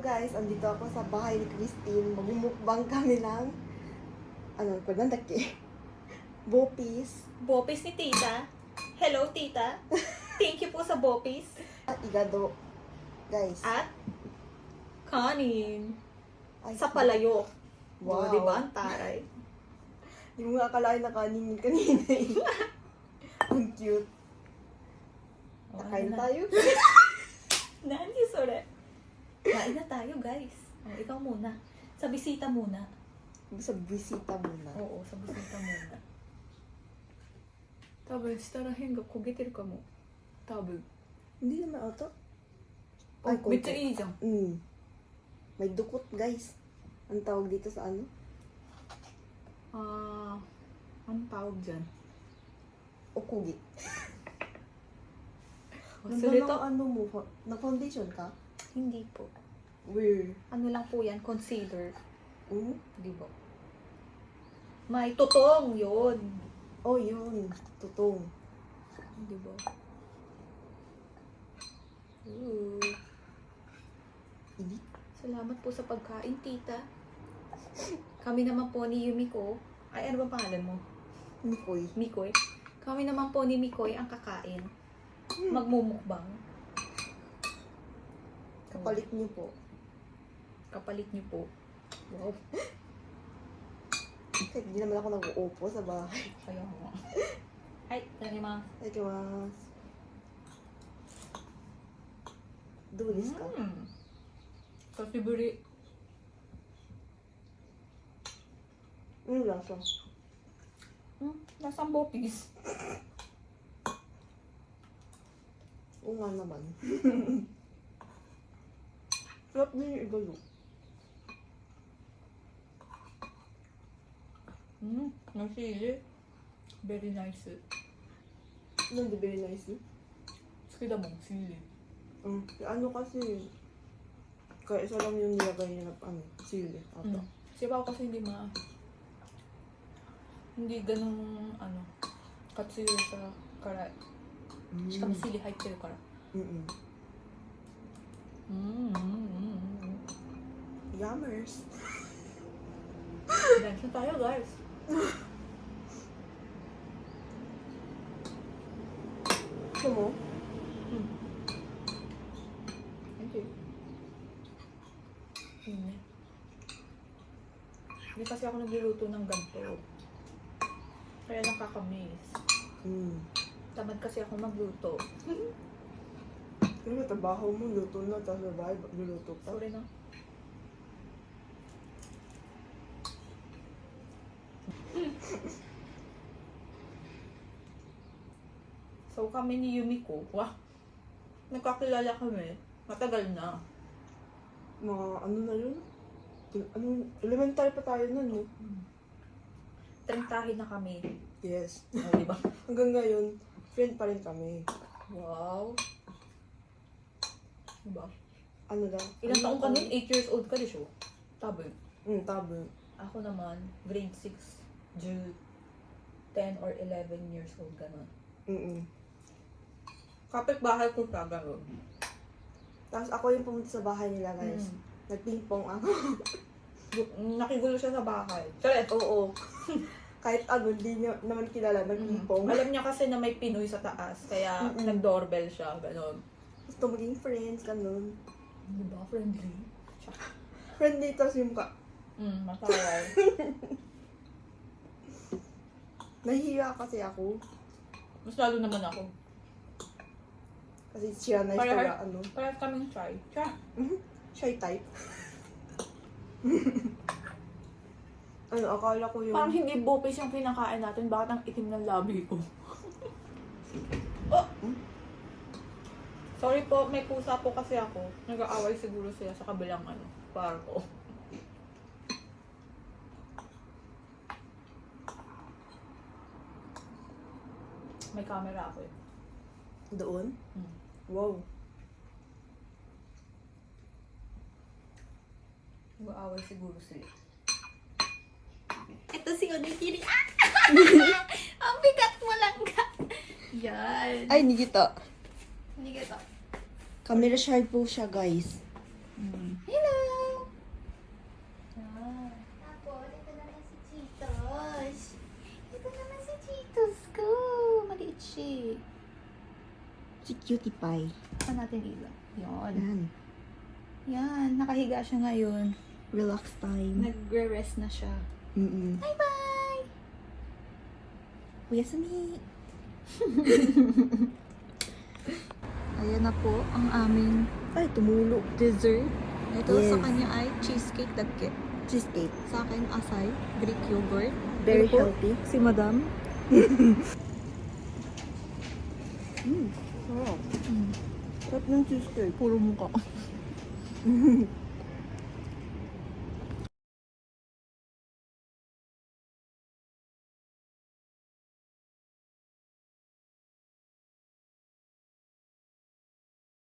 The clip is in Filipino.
guys, andito ako sa bahay ni Christine. Magmumukbang kami ng, Bopis. Bopis ni tita. Hello, tita. Thank you po sa bopis. At igado. Guys. At kanin. Ay, Sa palayo. Wow. O, diba? Ang taray. Hindi mo nga akalain na kanin yun kanina eh. Ang cute. Kakain na tayo. Nani, sore. Kain na tayo, guys. O, ikaw muna. Sa bisita muna. Sa bisita muna. Oo, sa bisita muna. 多分したら変が焦げてるかも多分 Hindi naman ata. Ay, konti. めっちゃいいじゃん May dukot guys. Ang tawag dito sa ano? Anong tawag dyan? Okugi. Wasure to? Ano mo? Na foundation ka? Hindi po. Weird. Ano lang po yan? Concealer. Mm? Di ba? May tutong yun. Oh, yun. Tutong. Di ba? Hindi. Salamat po sa pagkain, tita. Kami naman po ni Yumiko. Ay, ano ba pangalan mo? Mikoy. Mikoy. Kami naman po ni Mikoy ang kakain. Magmumukbang. Kapalit niyo po. Kapalit niyo po. Wow. Kahit hindi naman ako nag-uupo sa bahay. Kaya mo. Ay, tarimasu. Ikimasu. Do desu ka? Kasiburi. Ano lasa? Nasaan bopis? Oo nga naman. Sarap din yung igalo. Nasili. Very nice. Ano, di very nice eh? 好きだもん、sili. Ano kasi, kaya isa lang yung nilagay niya na sili. Ata. Si Pao kasi hindi ganun, katsuyo sa karay. Shikamo sili 入ってるから。Yummers. Dance na tayo, guys. Gusto mo? Hindi. Hindi kasi ako nagluluto ng ganito. Kaya nakakamiss. Tamad kasi ako magluto. Pero trabaho mo, luto na, tapos babae, luluto pa. Sorry na. So kami ni Yumiko, nagkakilala kami. Matagal na. Mga ano na yun? Elementary pa tayo nun, no? Trentahin na kami. Yes. O, diba? Hanggang ngayon, friend pa rin kami. Wow. Diba? Ano lang? Ilang taong ka nun? 8 years old ka, di siya? Tabi. Tabi. Ako naman, grade 6, June 10 or 11 years old, gano'n. Kapit-bahay ko siya, gano'n. Tapos ako yung pumunta sa bahay nila, guys. Nag-ping-pong ako. Nakigulo siya sa bahay. Correct. Oo. Kahit hindi niya naman kilala, nag-ping-pong. Alam niya kasi na may Pinoy sa taas, kaya nag-doorbell siya, gano'n. Gusto maging friends, ganun. Diba? Friendly. Friendly, tapos yung Matawal. nahihiya kasi ako. Mas lalo naman ako. Kasi siya na yung Parang kaming shy. Siya. Shy type. Akala ko yung... Parang hindi bopis yung pinakain natin. Bakit ang itim ng labi ko? Oh! Sorry po, may pusa po kasi ako. Nag-aaway siguro sila sa kabilang parko. May camera ako eh. Doon? Wow. Nag-aaway siguro sila. Ito si Onigiri. Ang bigat mo lang ka. Yan. Ay, hindi kita. Hindi kita. Camera shy po siya, guys. Hello! cutie pie. Saan natin ilaw? Yun. Yan. Yan, nakahiga siya ngayon. Relax time. Nagre-rest na siya. Bye-bye! Uyasumi! Ayan na po ang aming Ay, tumulo. dessert. Ito Yes. sa kanya ay cheesecake dagkit. Cheesecake. Sa akin, asay, Greek yogurt. Very Ito po, healthy. Si Madam. Sarap. Mm. Sarap ng cheesecake. Puro mukha.